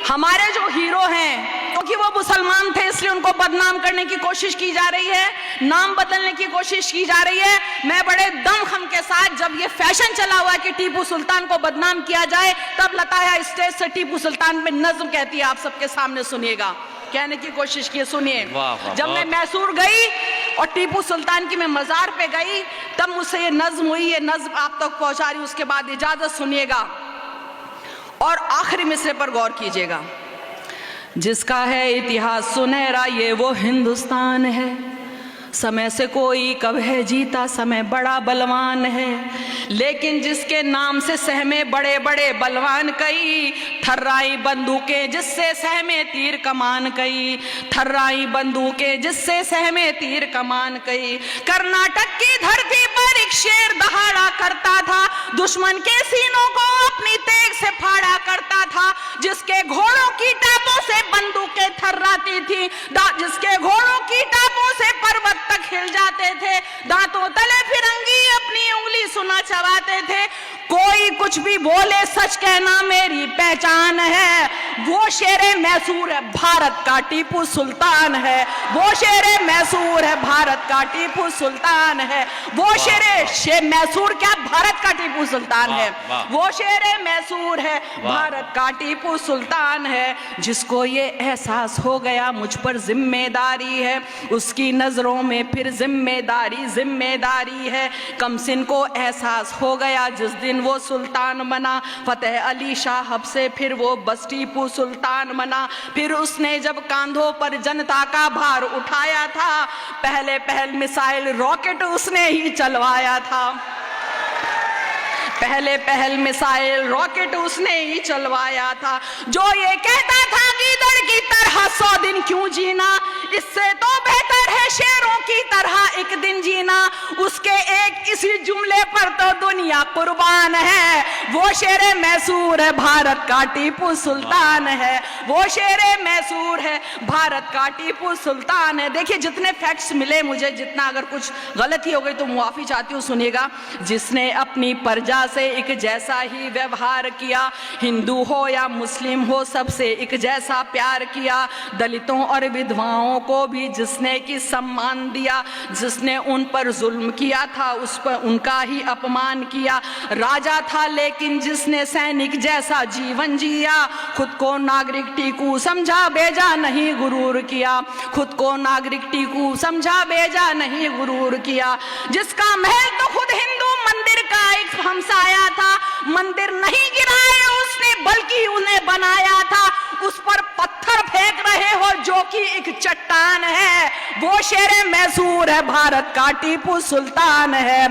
हमारे जो हीरो हैं, क्योंकि वो मुसलमान थे इसलिए उनको बदनाम करने की कोशिश की जा रही है, नाम बदलने की कोशिश की जा रही है। मैं बड़े दमखम के साथ, जब ये फैशन चला हुआ है कि टीपू सुल्तान को बदनाम किया जाए, तब लताया स्टेज से टीपू सुल्तान में नज्म कहती है, आप सबके सामने सुनिएगा, कहने की कोशिश की, सुनिए। जब मैं मैसूर गई और टीपू सुल्तान की मैं मजार पे गई, तब मुझसे ये नज्म हुई, ये नज्म आप तक पहुंचा रही, उसके बाद इजाजत सुनिएगा और आखिरी मिसरे पर गौर कीजिएगा। जिसका है इतिहास सुनहरा ये वो हिंदुस्तान है, समय से कोई कब है जीता, समय बड़ा बलवान है, लेकिन जिसके नाम से सहमे बड़े बड़े बलवान कई, थर्राई बंदूकें जिससे सहमे तीर कमान कई, थर्राई बंदूकें जिससे सहमे तीर कमान कई। कर्नाटक की धरती पर एक शेर दहाड़ा करता था, दुश्मन के सीनों को अपनी तेग से फाड़ा करता था, जिसके घोड़ों की टापों से बंदूकें थर्राती थी, जिसके घोड़ों की टापों से पर्वत तक हिल जाते थे, दांतों तले फिरंगी अपनी उंगली सुना चबाते थे। कोई कुछ भी बोले सच कहना मेरी पहचान है, वो शेरे मैसूर है भारत का टीपू सुल्तान है, वो शेरे मैसूर है भारत का टीपू सुल्तान है, वो शेरे मैसूर क्या भारत का टीपू सुल्तान है, वो शेरे मैसूर है भारत का टीपू सुल्तान है। जिसको ये एहसास हो गया मुझ पर जिम्मेदारी है, उसकी नजरों में फिर जिम्मेदारी जिम्मेदारी है। कमसिन को एहसास हो गया जिस दिन वो सुल्तान बना, फतेह अली शाह से फिर वो बस टीपू सुल्तान बना। फिर उसने जब कांधों पर जनता का भार उठाया था, पहले मिसाइल रॉकेट उसने ही चलवाया था, पहल मिसाइल रॉकेट उसने ही चलवाया था। जो ये कहता था गीदड़ की तरह 100 दिन क्यों जीना, इससे तो बेहतर है शेरों की तरह एक दिन जीना, उसके एक इसी जुमले पर तो दुनिया कुर्बान है। वो शेरे मैसूर है भारत का टीपू सुल्तान है, वो शेरे मैसूर है भारत का टीपू सुल्तान है। देखिए जितने फैक्ट्स मिले मुझे, जितना अगर कुछ गलती हो गई तो मुआफी चाहती हूँ, सुनिएगा। जिसने अपनी प्रजा से एक जैसा ही व्यवहार किया, हिंदू हो या मुस्लिम हो सबसे एक जैसा प्यार किया, दलितों और विधवाओं को भी जिसने की सम्मान दिया, जिसने उन पर जुल्म किया था उस पर उनका ही अपमान किया। राजा था लेकिन जिसने सैनिक जैसा जीवन जिया, खुद को नागरिक टीकू समझा बेजा नहीं गुरूर किया, खुद को नागरिक टीकू समझा बेजा नहीं गुरूर किया। जिसका महल तो खुद हिंदू मंदिर का एक हमसाया था, मंदिर नहीं गिराया उसने बल्कि उन्हें बनाया था, उस पर पत्थर फेंक रहे हो जो कि एक चट्टान है। वो शेरे मैसूर है भारत का टीपू सुल्तान है,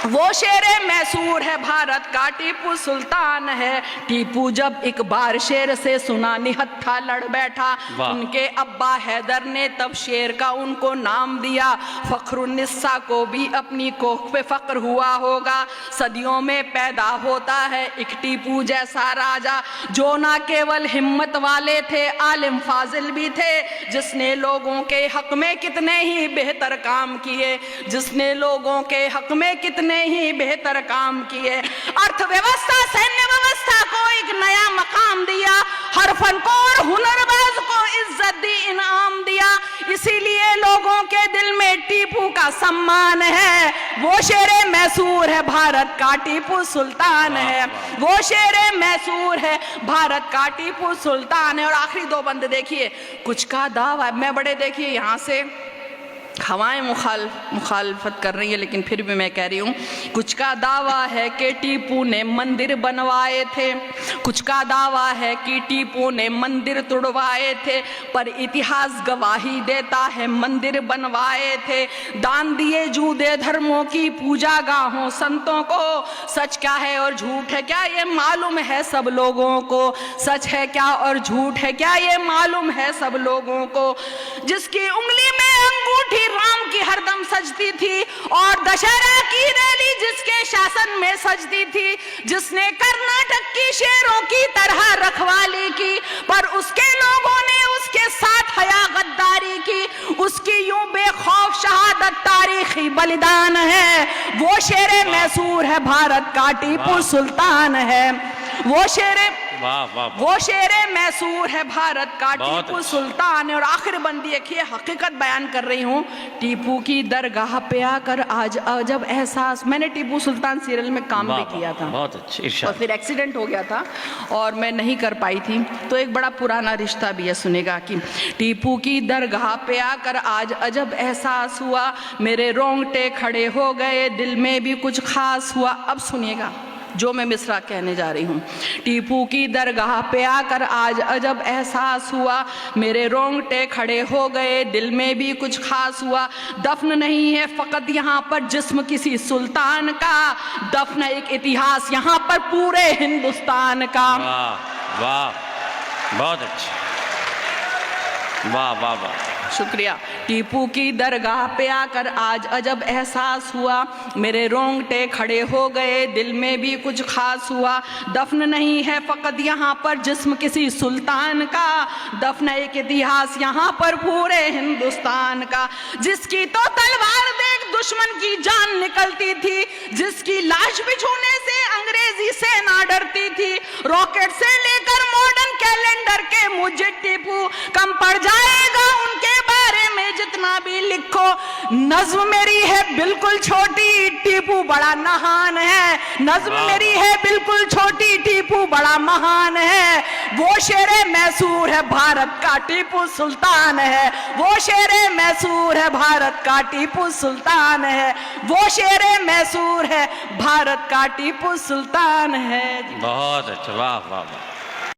वो शेरे मैसूर है भारत का टीपू सुल्तान है। टीपू जब एक बार शेर से सुना निहत्था लड़ बैठा, उनके अब्बा हैदर ने तब शेर का उनको नाम दिया। फखरुन्निसा को भी अपनी कोख पे फक्र हुआ होगा, सदियों में पैदा होता है एक टीपू जैसा राजा, जो ना केवल हिम्मत वाले थे आलिम फाजिल भी थे, जिसने लोगों के हक में कितने ही बेहतर काम किए, जिसने लोगों के हक में कितने ही बेहतर काम किए। अर्थव्यवस्था सैन्य व्यवस्था को एक नया मकाम दिया, हर फन को और हुनरबाज को इज्जत दी, इनाम दिया, इसीलिए लोगों के दिल में टीपू का सम्मान है। वो शेरे मैसूर है भारत का टीपू सुल्तान है, वो शेरे मैसूर है भारत का टीपू सुल्तान है। और आखिरी दो बंदे देखिए, कुछ का दावा, मैं बड़े देखिए यहाँ से हवाएं मुखालफत कर रही है लेकिन फिर भी मैं कह रही हूँ, कुछ का दावा है कि टीपू ने मंदिर बनवाए थे, कुछ का दावा है कि टीपू ने मंदिर तुड़वाए थे, पर इतिहास गवाही देता है मंदिर बनवाए थे। दान दिए जूदे धर्मों की पूजा गाहों संतों को, सच क्या है और झूठ है क्या ये मालूम है सब लोगों को, सच है क्या और झूठ है क्या ये मालूम है सब लोगों को। जिसकी उंगली में अंगूठी राम की हरदम सजती थी और दशहरा की रैली जिसके शासन में सजती थी, जिसने कर्नाटक की शेरों की तरह रखवाली की, पर उसके लोगों ने उसके साथ हया गद्दारी की, उसकी यूं बेखौफ शहादत तारीखी बलिदान है। वो शेरे मैसूर है भारत का टीपू सुल्तान है, वो शेरे वाह वाह वो शेरे मैसूर है भारत का बहुत टीपू अच्छा। सुल्तान है। और आखिर बंदी देखिए, हकीकत बयान कर रही हूँ। टीपू की दरगाह पे आकर आज अजब एहसास, मैंने टीपू सुल्तान सीरियल में काम भी किया था, बहुत अच्छे और इरशाद। फिर एक्सीडेंट हो गया था और मैं नहीं कर पाई थी। तो एक बड़ा पुराना रिश्ता भी है, सुनेगा कि टीपू की दरगाह पे आकर आज अजब एहसास हुआ, मेरे रोंगटे खड़े हो गए, दिल में भी कुछ खास हुआ। अब सुनिएगा जो मैं मिसरा कहने जा रही हूँ। टीपू की दरगाह पे आकर आज अजब एहसास हुआ, मेरे रोंगटे खड़े हो गए, दिल में भी कुछ खास हुआ। दफन नहीं है फ़कत यहाँ पर जिस्म किसी सुल्तान का, दफन एक इतिहास यहाँ पर पूरे हिंदुस्तान का। वाह वाह बहुत अच्छे, वाह वाह वाह। शुक्रिया। टीपू की दरगाह पे आकर आज अजब एहसास हुआ, मेरे रोंगटे खड़े हो गए, दिल में भी कुछ खास हुआ। दफन नहीं है फ़कत यहाँ पर जिस्म किसी सुल्तान का, दफन एक इतिहास यहाँ पर पूरे हिंदुस्तान का। जिसकी तो तलवार देख दुश्मन की जान निकलती थी, जिसकी लाश भी छूने से अंग्रेजी सेना डरती थी, रॉकेट से लेकर मॉडर्न कैलेंडर के मुझे टीपू कम पड़ जाएगा उनके बारे में जितना भी लिखो। नज्म मेरी है बिल्कुल छोटी, टीपू बड़ा महान है। नज्म मेरी है बिल्कुल छोटी, टीपू बड़ा महान है। वो शेरे मैसूर है भारत का टीपू सुल्तान है, वो शेरे मैसूर है भारत का टीपू सुल्तान है, वो शेरे मैसूर है भारत का टीपू सुल्तान है। बहुत अच्छा, वाह वाह वाह।